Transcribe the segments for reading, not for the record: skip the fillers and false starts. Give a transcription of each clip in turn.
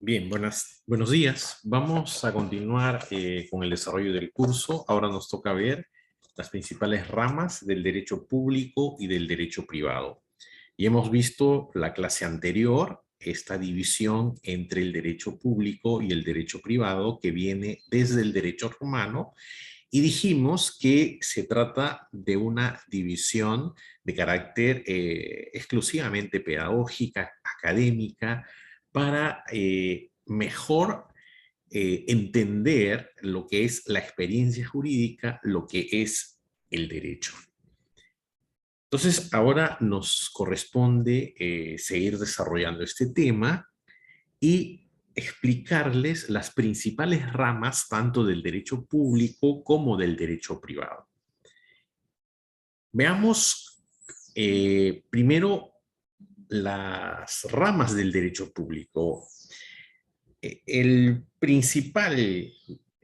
Bien, buenos días. Vamos a continuar con el desarrollo del curso. Ahora nos toca ver las principales ramas del derecho público y del derecho privado. Y hemos visto la clase anterior, esta división entre el derecho público y el derecho privado que viene desde el derecho romano, y dijimos que se trata de una división de carácter exclusivamente pedagógica, académica, para mejor entender lo que es la experiencia jurídica, lo que es el derecho. Entonces, ahora nos corresponde seguir desarrollando este tema y explicarles las principales ramas tanto del derecho público como del derecho privado. Veamos primero las ramas del derecho público. El principal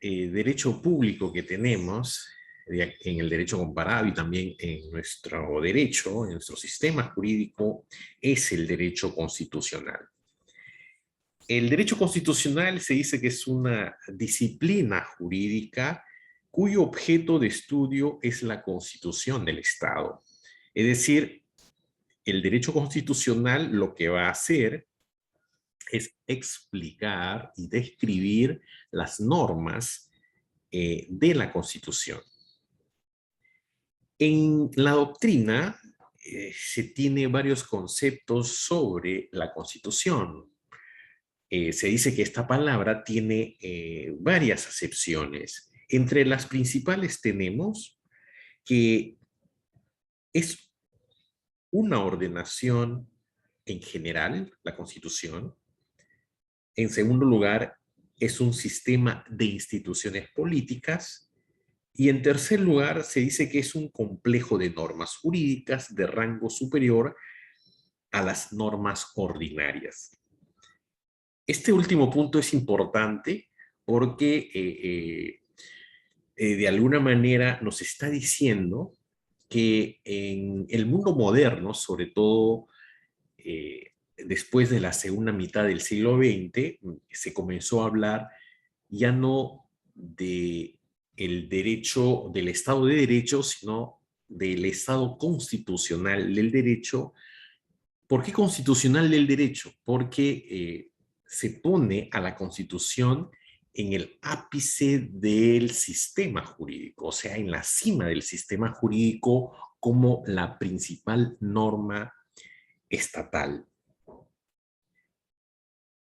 derecho público que tenemos en el derecho comparado y también en nuestro derecho, en nuestro sistema jurídico, es el derecho constitucional. El derecho constitucional se dice que es una disciplina jurídica cuyo objeto de estudio es la constitución del Estado. Es decir, el derecho constitucional lo que va a hacer es explicar y describir las normas de la Constitución. En la doctrina se tiene varios conceptos sobre la Constitución. Se dice que esta palabra tiene varias acepciones. Entre las principales tenemos que es una ordenación en general, la Constitución. En segundo lugar, es un sistema de instituciones políticas. Y en tercer lugar, se dice que es un complejo de normas jurídicas de rango superior a las normas ordinarias. Este último punto es importante porque de alguna manera nos está diciendo que en el mundo moderno, sobre todo después de la segunda mitad del siglo XX, se comenzó a hablar ya no de el derecho, del Estado de Derecho, sino del Estado constitucional del derecho. ¿Por qué constitucional del derecho? Porque se pone a la Constitución en el ápice del sistema jurídico, o sea, en la cima del sistema jurídico como la principal norma estatal.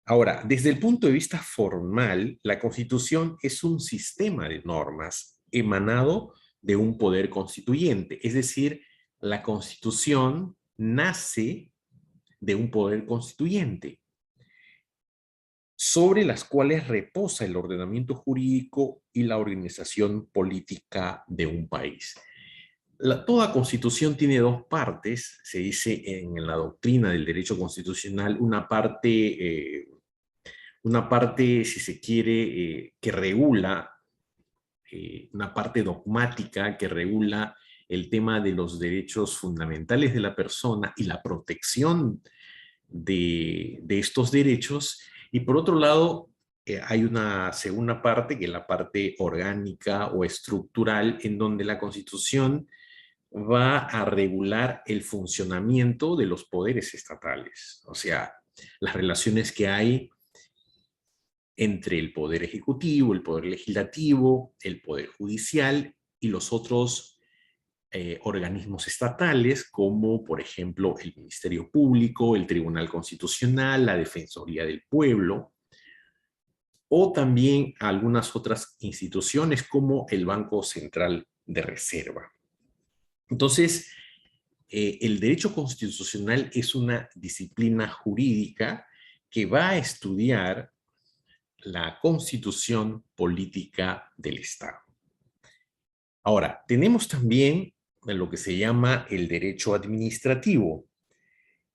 Ahora, desde el punto de vista formal, la Constitución es un sistema de normas emanado de un poder constituyente, es decir, la Constitución nace de un poder constituyente, sobre las cuales reposa el ordenamiento jurídico y la organización política de un país. Toda constitución tiene dos partes, se dice en la doctrina del derecho constitucional, una parte si se quiere, que regula, una parte dogmática que regula el tema de los derechos fundamentales de la persona y la protección de estos derechos. Y por otro lado, hay una segunda parte, que es la parte orgánica o estructural, en donde la Constitución va a regular el funcionamiento de los poderes estatales, o sea, las relaciones que hay entre el poder ejecutivo, el poder legislativo, el poder judicial y los otros organismos estatales, como por ejemplo el Ministerio Público, el Tribunal Constitucional, la Defensoría del Pueblo, o también algunas otras instituciones como el Banco Central de Reserva. Entonces, el derecho constitucional es una disciplina jurídica que va a estudiar la constitución política del Estado. Ahora, tenemos también lo que se llama el derecho administrativo.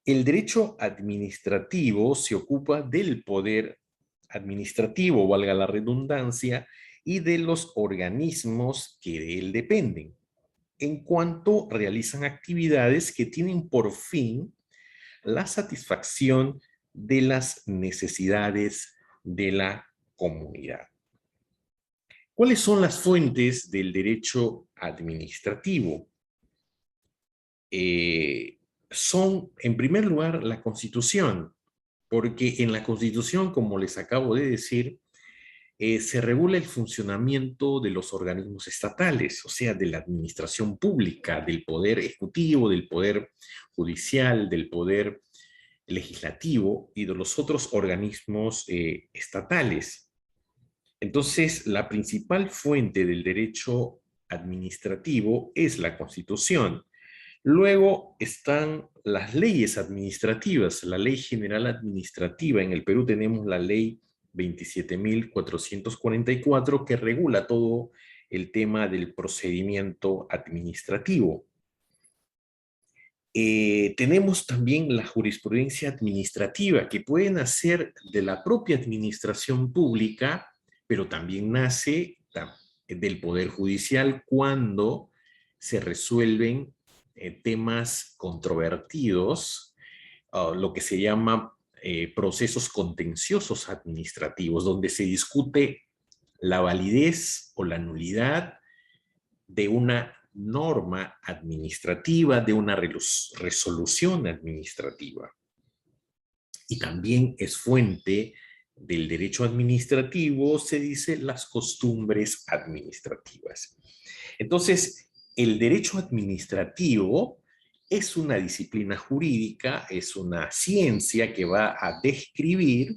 El derecho administrativo se ocupa del poder administrativo, valga la redundancia, y de los organismos que de él dependen, en cuanto realizan actividades que tienen por fin la satisfacción de las necesidades de la comunidad. ¿Cuáles son las fuentes del derecho administrativo? Son, en primer lugar, la Constitución, porque en la Constitución, como les acabo de decir, se regula el funcionamiento de los organismos estatales, o sea, de la administración pública, del poder ejecutivo, del poder judicial, del poder legislativo y de los otros organismos estatales. Entonces, la principal fuente del derecho administrativo es la Constitución. Luego están las leyes administrativas, la Ley General Administrativa. En el Perú tenemos la Ley 27.444 que regula todo el tema del procedimiento administrativo. Tenemos también la jurisprudencia administrativa que puede nacer de la propia administración pública, pero también nace del Poder Judicial cuando se resuelven temas controvertidos, lo que se llama procesos contenciosos administrativos, donde se discute la validez o la nulidad de una norma administrativa, de una resolución administrativa. Y también es fuente del derecho administrativo, se dice, las costumbres administrativas. Entonces, el derecho administrativo es una disciplina jurídica, es una ciencia que va a describir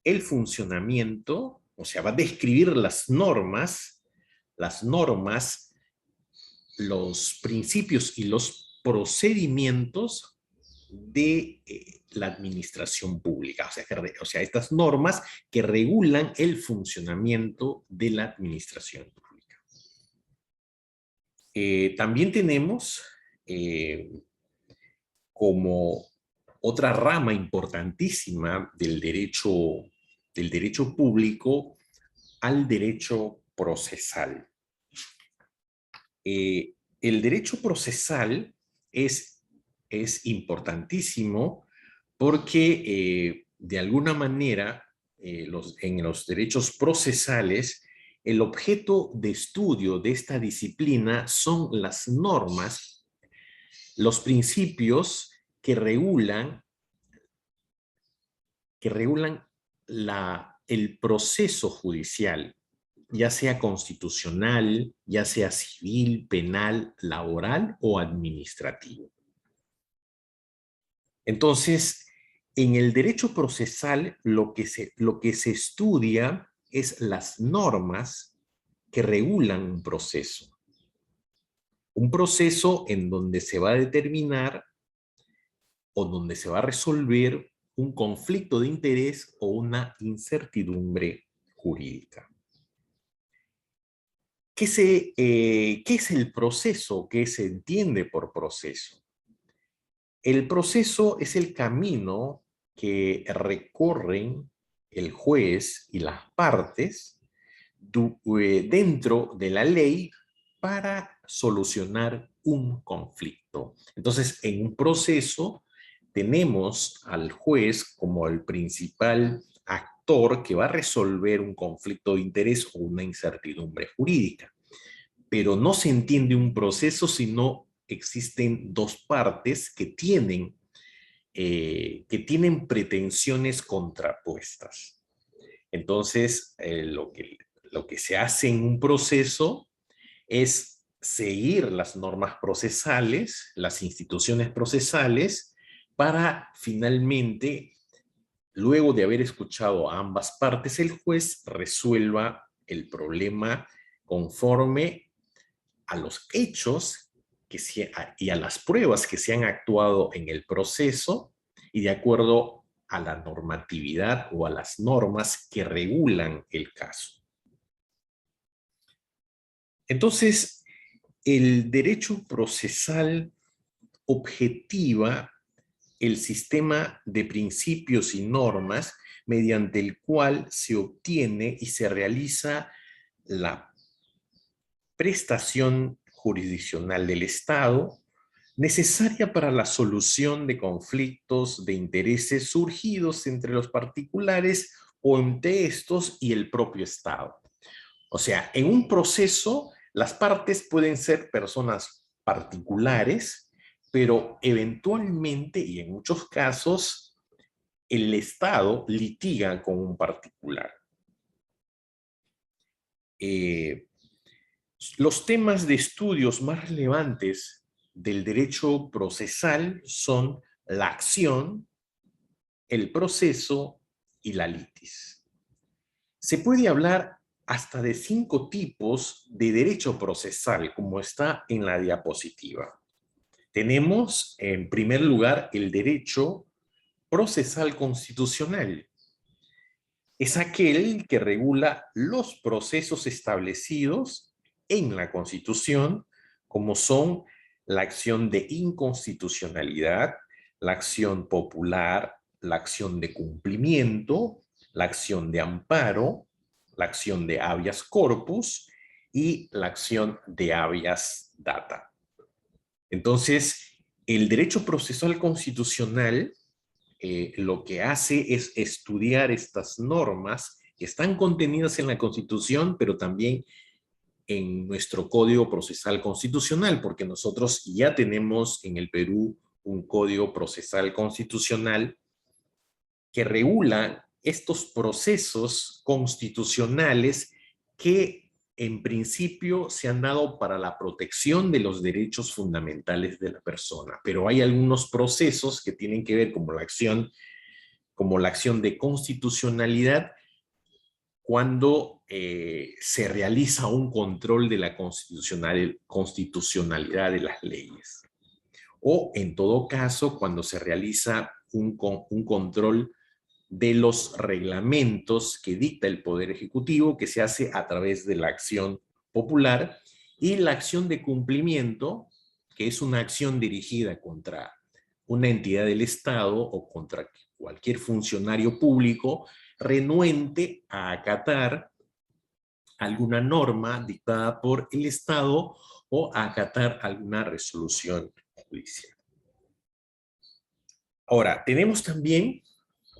el funcionamiento, o sea, va a describir las normas, los principios y los procedimientos de la administración pública, o sea, estas normas que regulan el funcionamiento de la administración pública. También tenemos como otra rama importantísima del derecho público al derecho procesal. El derecho procesal es importantísimo porque de alguna manera en los derechos procesales el objeto de estudio de esta disciplina son las normas, los principios que regulan el proceso judicial, ya sea constitucional, ya sea civil, penal, laboral o administrativo. Entonces, en el derecho procesal lo que se estudia es las normas que regulan un proceso. Un proceso en donde se va a determinar o donde se va a resolver un conflicto de interés o una incertidumbre jurídica. ¿Qué es el proceso? ¿Qué se entiende por proceso? El proceso es el camino que recorren el juez y las partes dentro de la ley para solucionar un conflicto. Entonces, en un proceso tenemos al juez como el principal actor que va a resolver un conflicto de interés o una incertidumbre jurídica. Pero no se entiende un proceso si no existen dos partes que tienen pretensiones contrapuestas. Entonces, lo que se hace en un proceso es seguir las normas procesales, las instituciones procesales, para finalmente, luego de haber escuchado a ambas partes, el juez resuelva el problema conforme a los hechos y a las pruebas que se han actuado en el proceso y de acuerdo a la normatividad o a las normas que regulan el caso. Entonces, el derecho procesal objetiva el sistema de principios y normas mediante el cual se obtiene y se realiza la prestación jurisdiccional del Estado necesaria para la solución de conflictos de intereses surgidos entre los particulares o entre estos y el propio Estado. O sea, en un proceso, las partes pueden ser personas particulares, pero eventualmente y en muchos casos, el Estado litiga con un particular. Los temas de estudios más relevantes del derecho procesal son la acción, el proceso y la litis. Se puede hablar hasta de 5 tipos de derecho procesal, como está en la diapositiva. Tenemos, en primer lugar, el derecho procesal constitucional. Es aquel que regula los procesos establecidos en la Constitución, como son la acción de inconstitucionalidad, la acción popular, la acción de cumplimiento, la acción de amparo, la acción de habeas corpus y la acción de habeas data. Entonces, el derecho procesal constitucional lo que hace es estudiar estas normas que están contenidas en la Constitución, pero también en nuestro Código Procesal Constitucional, porque nosotros ya tenemos en el Perú un Código Procesal Constitucional que regula estos procesos constitucionales que en principio se han dado para la protección de los derechos fundamentales de la persona, pero hay algunos procesos que tienen que ver como la acción de constitucionalidad cuando se realiza un control de la constitucionalidad de las leyes. O en todo caso, cuando se realiza un control de los reglamentos que dicta el Poder Ejecutivo, que se hace a través de la acción popular, y la acción de cumplimiento, que es una acción dirigida contra una entidad del Estado o contra cualquier funcionario público renuente a acatar alguna norma dictada por el Estado o a acatar alguna resolución judicial. Ahora, tenemos también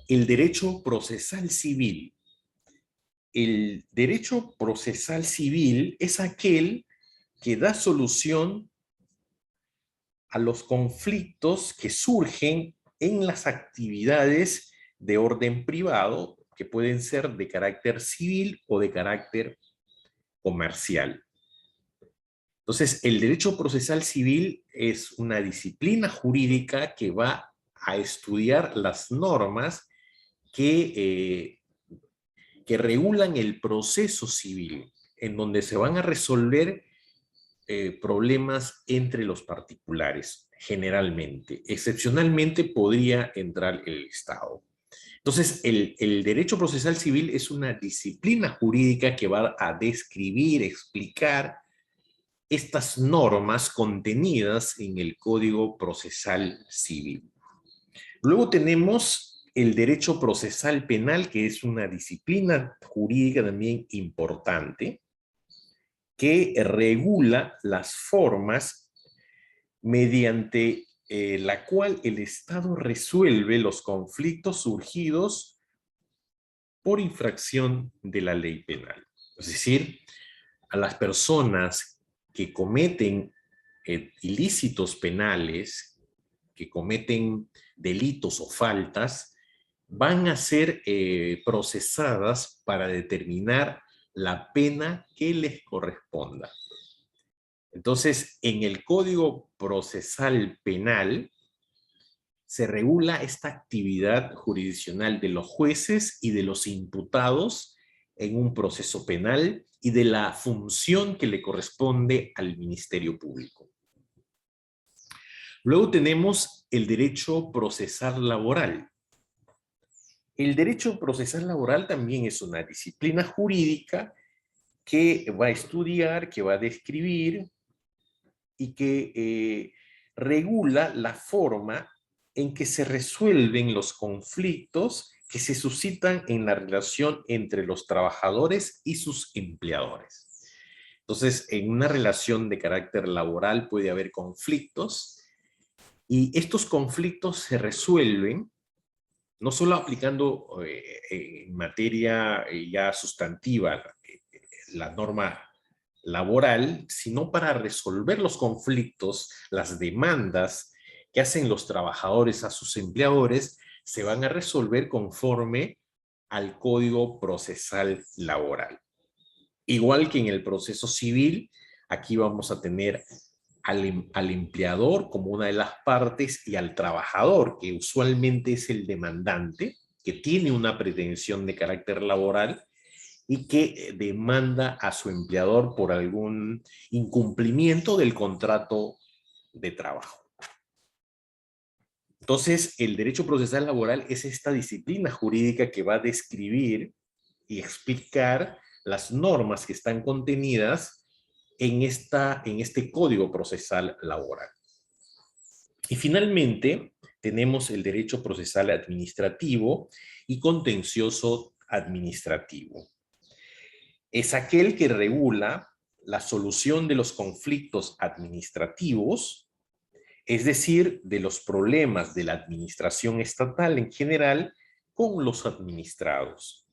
el derecho procesal civil. El derecho procesal civil es aquel que da solución a los conflictos que surgen en las actividades de orden privado, que pueden ser de carácter civil o de carácter comercial. Entonces, el derecho procesal civil es una disciplina jurídica que va a estudiar las normas que regulan el proceso civil, en donde se van a resolver problemas entre los particulares, generalmente. Excepcionalmente podría entrar el Estado. Entonces, el derecho procesal civil es una disciplina jurídica que va a describir, explicar estas normas contenidas en el Código Procesal Civil. Luego tenemos el derecho procesal penal, que es una disciplina jurídica también importante, que regula las formas mediante la cual el Estado resuelve los conflictos surgidos por infracción de la ley penal. Es decir, a las personas que cometen ilícitos penales, que cometen delitos o faltas, van a ser procesadas para determinar la pena que les corresponda. Entonces, en el Código Procesal Penal se regula esta actividad jurisdiccional de los jueces y de los imputados en un proceso penal y de la función que le corresponde al Ministerio Público. Luego tenemos el derecho procesal laboral. El derecho procesal laboral también es una disciplina jurídica que va a estudiar, que va a describir y que regula la forma en que se resuelven los conflictos que se suscitan en la relación entre los trabajadores y sus empleadores. Entonces, en una relación de carácter laboral puede haber conflictos y estos conflictos se resuelven no solo aplicando en materia ya sustantiva la norma laboral, sino para resolver los conflictos, las demandas que hacen los trabajadores a sus empleadores, se van a resolver conforme al Código Procesal Laboral. Igual que en el proceso civil, aquí vamos a tener al empleador como una de las partes y al trabajador, que usualmente es el demandante, que tiene una pretensión de carácter laboral y que demanda a su empleador por algún incumplimiento del contrato de trabajo. Entonces, el derecho procesal laboral es esta disciplina jurídica que va a describir y explicar las normas que están contenidas en este Código Procesal Laboral. Y finalmente, tenemos el derecho procesal administrativo y contencioso administrativo. Es aquel que regula la solución de los conflictos administrativos, es decir, de los problemas de la administración estatal en general con los administrados.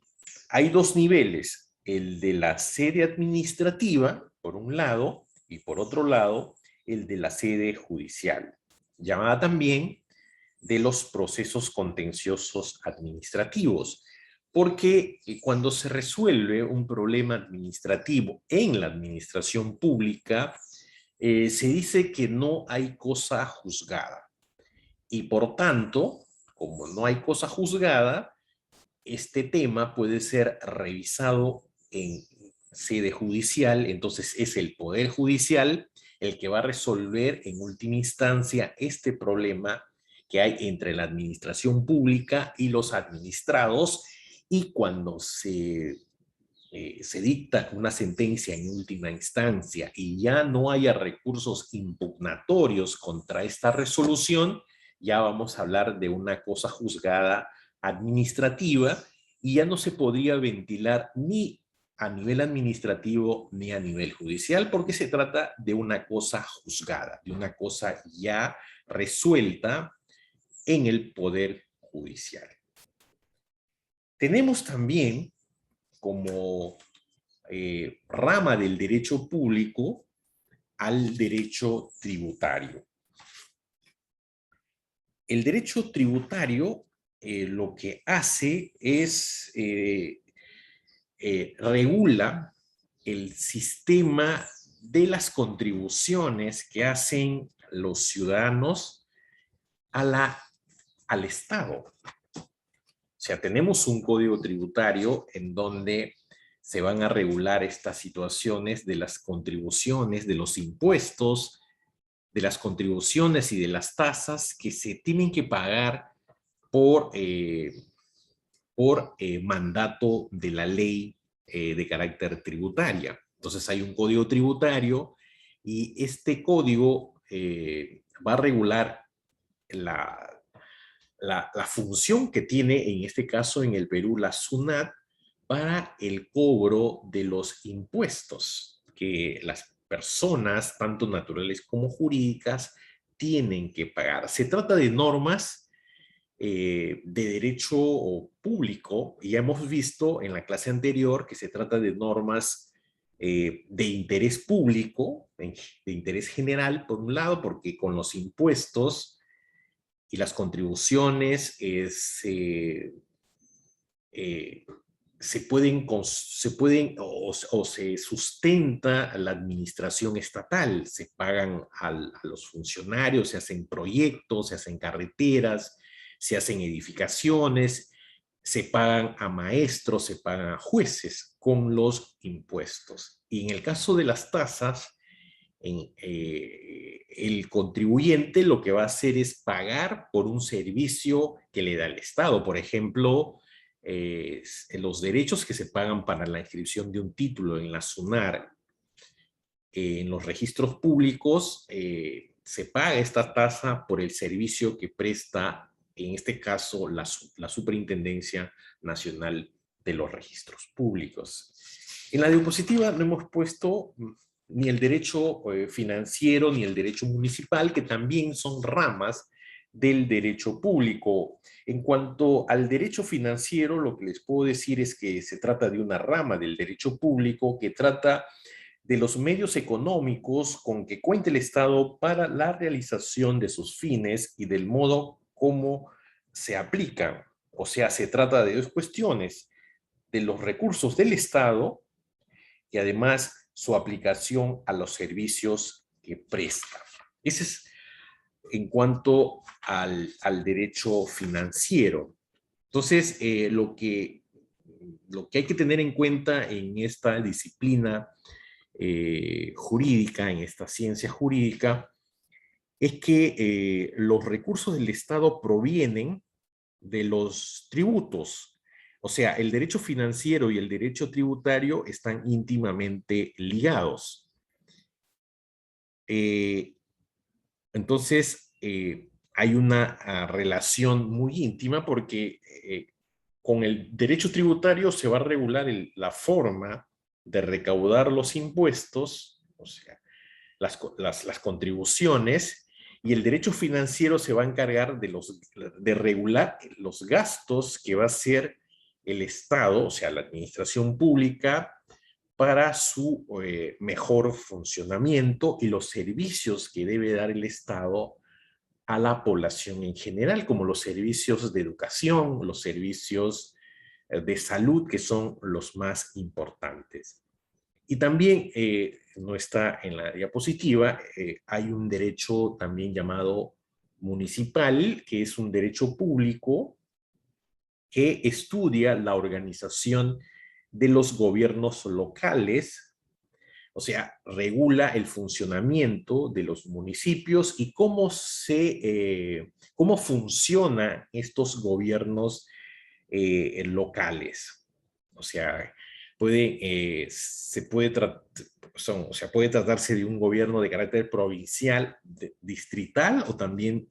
Hay dos niveles, el de la sede administrativa, por un lado, y por otro lado, el de la sede judicial, llamada también de los procesos contenciosos administrativos, porque cuando se resuelve un problema administrativo en la administración pública, se dice que no hay cosa juzgada. Y por tanto, como no hay cosa juzgada, este tema puede ser revisado en sede judicial, entonces es el Poder Judicial el que va a resolver en última instancia este problema que hay entre la administración pública y los administrados, y cuando se dicta una sentencia en última instancia y ya no haya recursos impugnatorios contra esta resolución, ya vamos a hablar de una cosa juzgada administrativa y ya no se podría ventilar ni a nivel administrativo ni a nivel judicial, porque se trata de una cosa juzgada, de una cosa ya resuelta en el Poder Judicial. Tenemos también como rama del derecho público al derecho tributario. El derecho tributario lo que hace es regula el sistema de las contribuciones que hacen los ciudadanos al Estado. O sea, tenemos un código tributario en donde se van a regular estas situaciones de las contribuciones, de los impuestos, de las contribuciones y de las tasas que se tienen que pagar por mandato de la ley de carácter tributaria. Entonces hay un código tributario y este código va a regular la función que tiene, en este caso en el Perú, la SUNAT, para el cobro de los impuestos que las personas, tanto naturales como jurídicas, tienen que pagar. Se trata de normas de derecho público, y ya hemos visto en la clase anterior que se trata de normas de interés público, de interés general, por un lado, porque con los impuestos y las contribuciones se pueden o se sustenta la administración estatal, se pagan a los funcionarios, se hacen proyectos, se hacen carreteras, se hacen edificaciones, se pagan a maestros, se pagan a jueces con los impuestos. Y en el caso de las tasas, el contribuyente lo que va a hacer es pagar por un servicio que le da el Estado. Por ejemplo, los derechos que se pagan para la inscripción de un título en la SUNAR, en los registros públicos, se paga esta tasa por el servicio que presta, en este caso, la Superintendencia Nacional de los Registros Públicos. En la diapositiva no hemos puesto ni el derecho financiero ni el derecho municipal, que también son ramas del derecho público. En cuanto al derecho financiero, lo que les puedo decir es que se trata de una rama del derecho público que trata de los medios económicos con que cuenta el Estado para la realización de sus fines y del modo como se aplican. O sea, se trata de dos cuestiones, de los recursos del Estado y además su aplicación a los servicios que presta. Ese es en cuanto al derecho financiero. Entonces, lo que hay que tener en cuenta en esta disciplina jurídica, en esta ciencia jurídica, es que los recursos del Estado provienen de los tributos. O sea, el derecho financiero y el derecho tributario están íntimamente ligados. Eh, entonces, hay una relación muy íntima porque con el derecho tributario se va a regular la forma de recaudar los impuestos, o sea, las contribuciones, y el derecho financiero se va a encargar de regular los gastos que va a hacer el Estado, o sea, la administración pública, para su mejor funcionamiento y los servicios que debe dar el Estado a la población en general, como los servicios de educación, los servicios de salud, que son los más importantes. Y también, no está en la diapositiva, hay un derecho también llamado municipal, que es un derecho público que estudia la organización de los gobiernos locales, o sea, regula el funcionamiento de los municipios y cómo funcionan estos gobiernos locales. O sea, puede tratarse de un gobierno de carácter provincial, distrital o también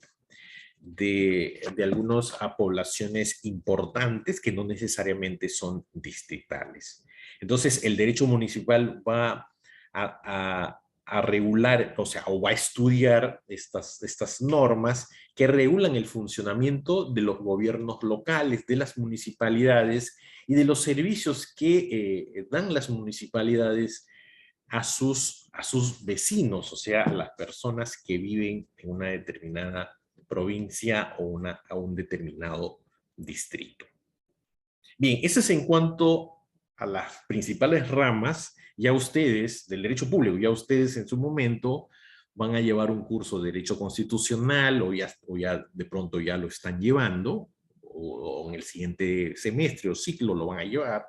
de algunas poblaciones importantes que no necesariamente son distritales. Entonces, el derecho municipal va a regular, o sea, o va a estudiar estas normas que regulan el funcionamiento de los gobiernos locales, de las municipalidades y de los servicios que dan las municipalidades a sus vecinos, o sea, a las personas que viven en una determinada provincia o a un determinado distrito. Bien, eso es en cuanto a las principales ramas. Ya ustedes, del derecho público, ya ustedes en su momento van a llevar un curso de derecho constitucional o ya de pronto ya lo están llevando, o en el siguiente semestre o ciclo lo van a llevar.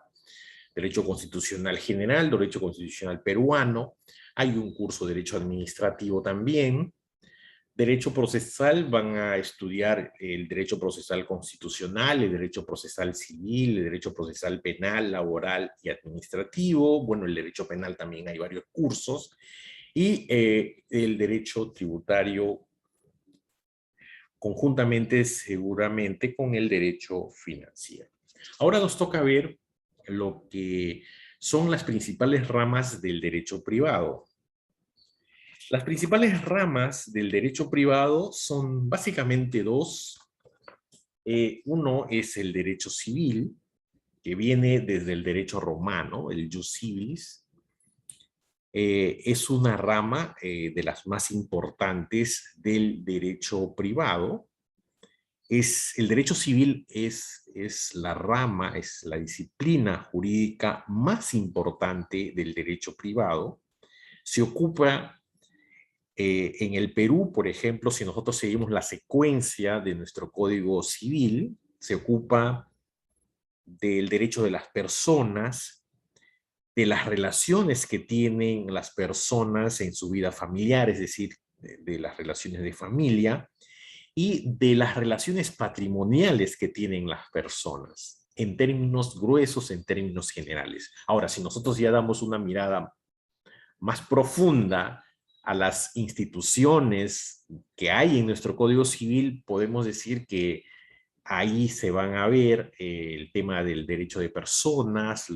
Derecho constitucional general, derecho constitucional peruano, hay un curso de derecho administrativo también. Derecho procesal van a estudiar el derecho procesal constitucional, el derecho procesal civil, el derecho procesal penal, laboral y administrativo. Bueno, el derecho penal también hay varios cursos. Y el derecho tributario conjuntamente seguramente con el derecho financiero. Ahora nos toca ver lo que son las principales ramas del derecho privado. Las principales ramas del derecho privado son básicamente dos. Uno es el derecho civil, que viene desde el derecho romano, el jus civilis. Es una rama de las más importantes del derecho privado. El derecho civil es la rama, es la disciplina jurídica más importante del derecho privado. Se ocupa en el Perú, por ejemplo, si nosotros seguimos la secuencia de nuestro Código Civil, se ocupa del derecho de las personas, de las relaciones que tienen las personas en su vida familiar, es decir, de las relaciones de familia, y de las relaciones patrimoniales que tienen las personas, en términos gruesos, en términos generales. Ahora, si nosotros ya damos una mirada más profunda a las instituciones que hay en nuestro Código Civil, podemos decir que ahí se van a ver el tema del derecho de personas,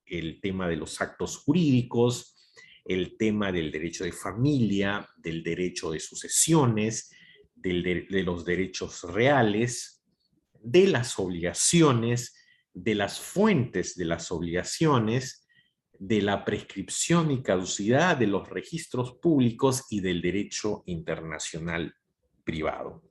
el tema de los actos jurídicos, el tema del derecho de familia, del derecho de sucesiones, de los derechos reales, de las obligaciones, de las fuentes de las obligaciones, de la prescripción y caducidad de los registros públicos y del derecho internacional privado.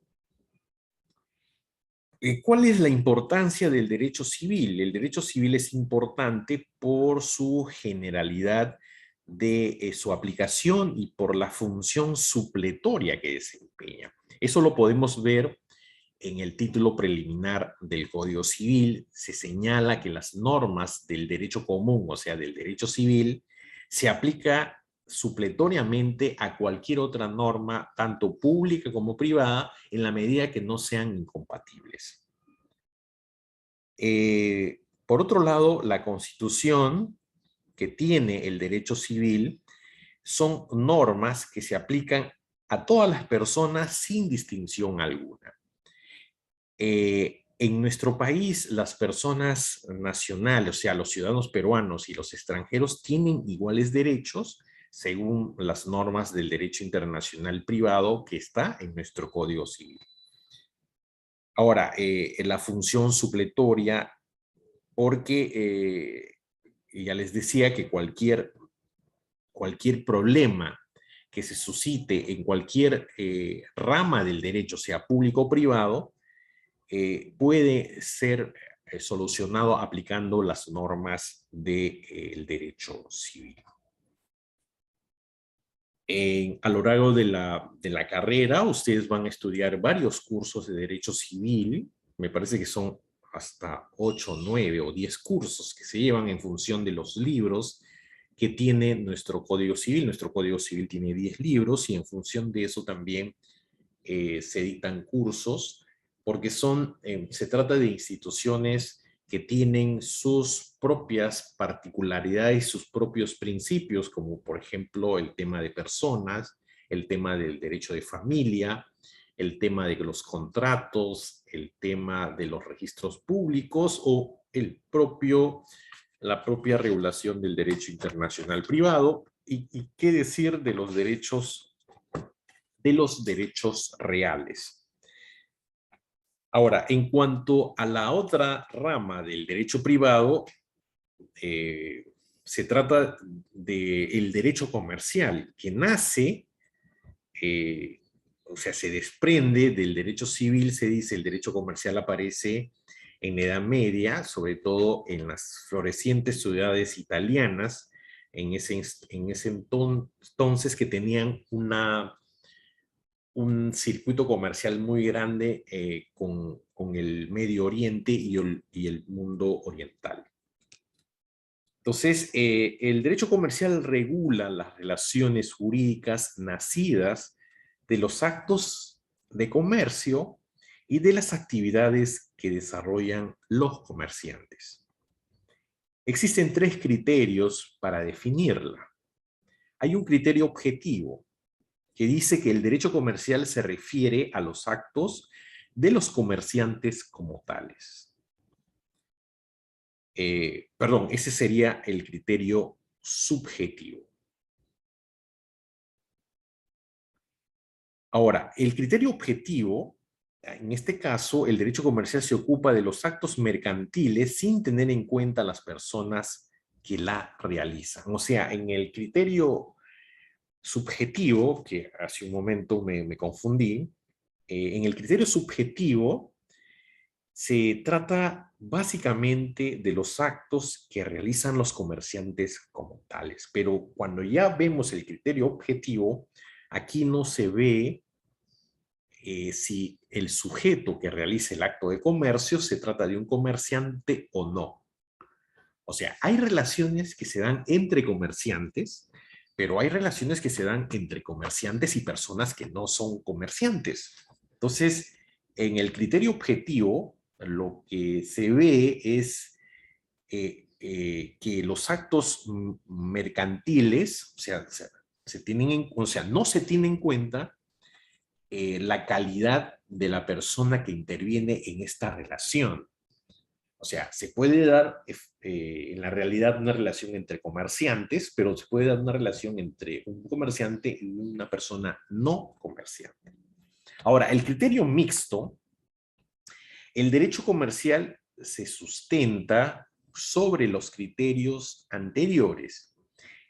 ¿Cuál es la importancia del derecho civil? El derecho civil es importante por su generalidad de su aplicación y por la función supletoria que desempeña. Eso lo podemos ver en el título preliminar del Código Civil. Se señala que las normas del derecho común, o sea, del derecho civil, se aplica supletoriamente a cualquier otra norma, tanto pública como privada, en la medida que no sean incompatibles. Por otro lado, la Constitución, que tiene el derecho civil, son normas que se aplican a todas las personas sin distinción alguna. En nuestro país, las personas nacionales, o sea, los ciudadanos peruanos y los extranjeros, tienen iguales derechos según las normas del derecho internacional privado que está en nuestro Código Civil. Ahora, la función supletoria, porque ya les decía que cualquier problema que se suscite en cualquier rama del derecho, sea público o privado, puede ser solucionado aplicando las normas del derecho civil. A lo largo de la carrera, ustedes van a estudiar varios cursos de derecho civil. Me parece que son hasta 8, 9 o 10 cursos que se llevan en función de los libros que tiene nuestro Código Civil. Nuestro Código Civil tiene 10 libros y en función de eso también se dictan cursos, porque se trata de instituciones que tienen sus propias particularidades, sus propios principios, como por ejemplo el tema de personas, el tema del derecho de familia, el tema de los contratos, el tema de los registros públicos o la propia regulación del derecho internacional privado. Y qué decir de los derechos reales. Ahora, en cuanto a la otra rama del derecho privado, se trata del derecho comercial, que nace, o sea, se desprende del derecho civil. Se dice el derecho comercial aparece en la Edad Media, sobre todo en las florecientes ciudades italianas, en ese entonces, que tenían un circuito comercial muy grande con el Medio Oriente y el mundo oriental. Entonces, el derecho comercial regula las relaciones jurídicas nacidas de los actos de comercio y de las actividades que desarrollan los comerciantes. Existen 3 criterios para definirla. Hay un criterio objetivo, que dice que el derecho comercial se refiere a los actos de los comerciantes como tales. Perdón, ese sería el criterio subjetivo. Ahora, el criterio objetivo, en este caso, el derecho comercial se ocupa de los actos mercantiles sin tener en cuenta las personas que la realizan. O sea, en el criterio subjetivo, que hace un momento me confundí, en el criterio subjetivo se trata básicamente de los actos que realizan los comerciantes como tales, pero cuando ya vemos el criterio objetivo, aquí no se ve si el sujeto que realiza el acto de comercio se trata de un comerciante o no. O sea, hay relaciones que se dan entre comerciantes, pero hay relaciones que se dan entre comerciantes y personas que no son comerciantes. Entonces, en el criterio objetivo, lo que se ve es que los actos mercantiles, o sea, no se tiene en cuenta la calidad de la persona que interviene en esta relación. O sea, se puede dar en la realidad una relación entre comerciantes, pero se puede dar una relación entre un comerciante y una persona no comerciante. Ahora, el criterio mixto, el derecho comercial se sustenta sobre los criterios anteriores.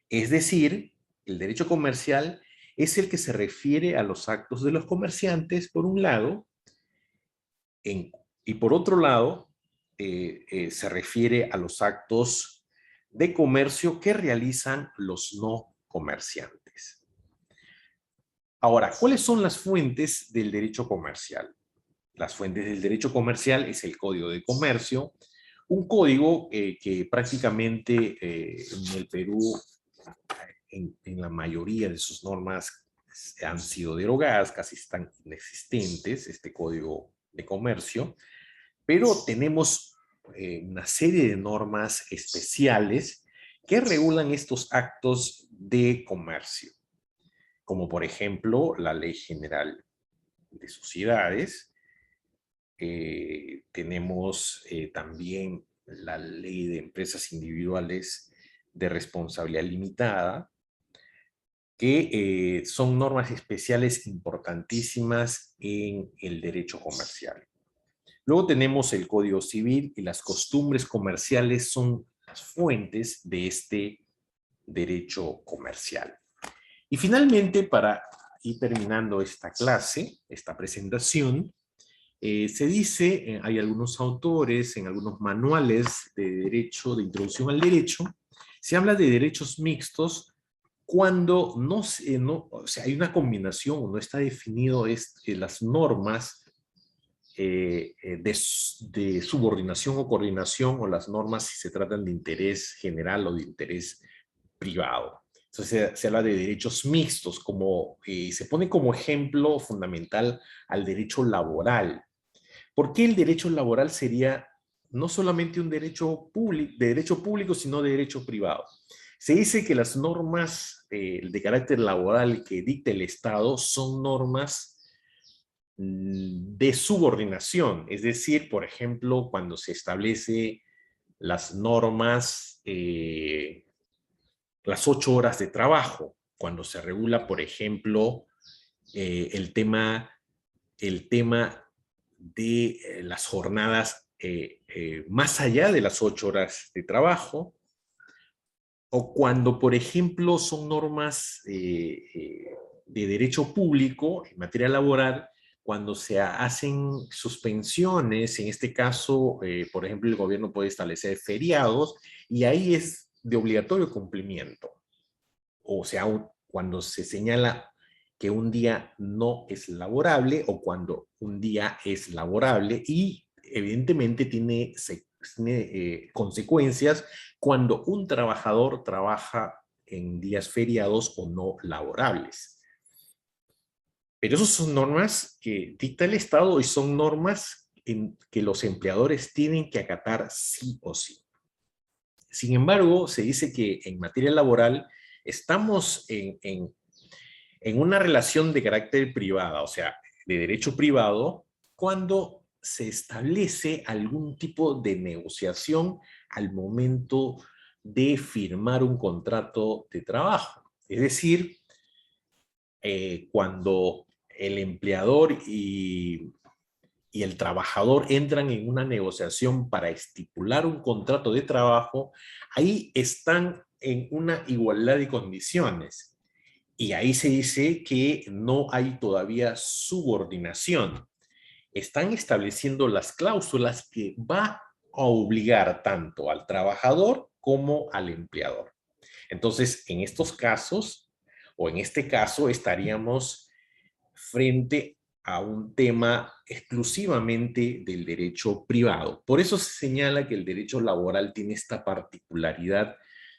Es decir, el derecho comercial es el que se refiere a los actos de los comerciantes, por un lado, y por otro lado, se refiere a los actos de comercio que realizan los no comerciantes. Ahora, ¿cuáles son las fuentes del derecho comercial? Las fuentes del derecho comercial es el Código de Comercio, un código que prácticamente en el Perú, en la mayoría de sus normas, han sido derogadas, casi están inexistentes, este Código de Comercio, pero tenemos una serie de normas especiales que regulan estos actos de comercio, como por ejemplo la Ley General de Sociedades, tenemos también la Ley de Empresas Individuales de Responsabilidad Limitada, que son normas especiales importantísimas en el derecho comercial. Luego tenemos el Código Civil y las costumbres comerciales son las fuentes de este derecho comercial. Y finalmente, para ir terminando esta clase, esta presentación, se dice, hay algunos autores, en algunos manuales de derecho, de introducción al derecho, se habla de derechos mixtos cuando o sea, hay una combinación o no está definido las normas de subordinación o coordinación o las normas si se tratan de interés general o de interés privado. Entonces se habla de derechos mixtos, como se pone como ejemplo fundamental al derecho laboral. ¿Por qué el derecho laboral sería no solamente un de derecho público, sino de derecho privado? Se dice que las normas de carácter laboral que dicta el Estado son normas de subordinación, es decir, por ejemplo, cuando se establece las normas, las 8 horas de trabajo, cuando se regula, por ejemplo, el tema de las jornadas más allá de las 8 horas de trabajo, o cuando, por ejemplo, son normas de derecho público en materia laboral, cuando se hacen suspensiones, en este caso, por ejemplo, el gobierno puede establecer feriados, y ahí es de obligatorio cumplimiento. O sea, cuando se señala que un día no es laborable o cuando un día es laborable, y evidentemente tiene consecuencias cuando un trabajador trabaja en días feriados o no laborables. Pero esas son normas que dicta el Estado y son normas que los empleadores tienen que acatar sí o sí. Sin embargo, se dice que en materia laboral estamos en una relación de carácter privada, o sea, de derecho privado, cuando se establece algún tipo de negociación al momento de firmar un contrato de trabajo. Es decir, cuando el empleador y el trabajador entran en una negociación para estipular un contrato de trabajo, ahí están en una igualdad de condiciones. Y ahí se dice que no hay todavía subordinación. Están estableciendo las cláusulas que va a obligar tanto al trabajador como al empleador. Entonces, en estos casos, o en este caso, estaríamos frente a un tema exclusivamente del derecho privado. Por eso se señala que el derecho laboral tiene esta particularidad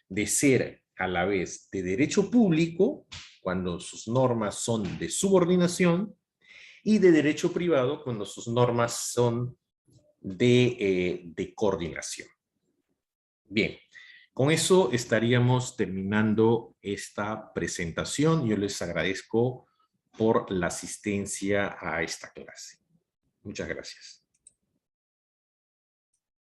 de ser a la vez de derecho público, cuando sus normas son de subordinación, y de derecho privado, cuando sus normas son de coordinación. Bien, con eso estaríamos terminando esta presentación. Yo les agradezco por la asistencia a esta clase. Muchas gracias.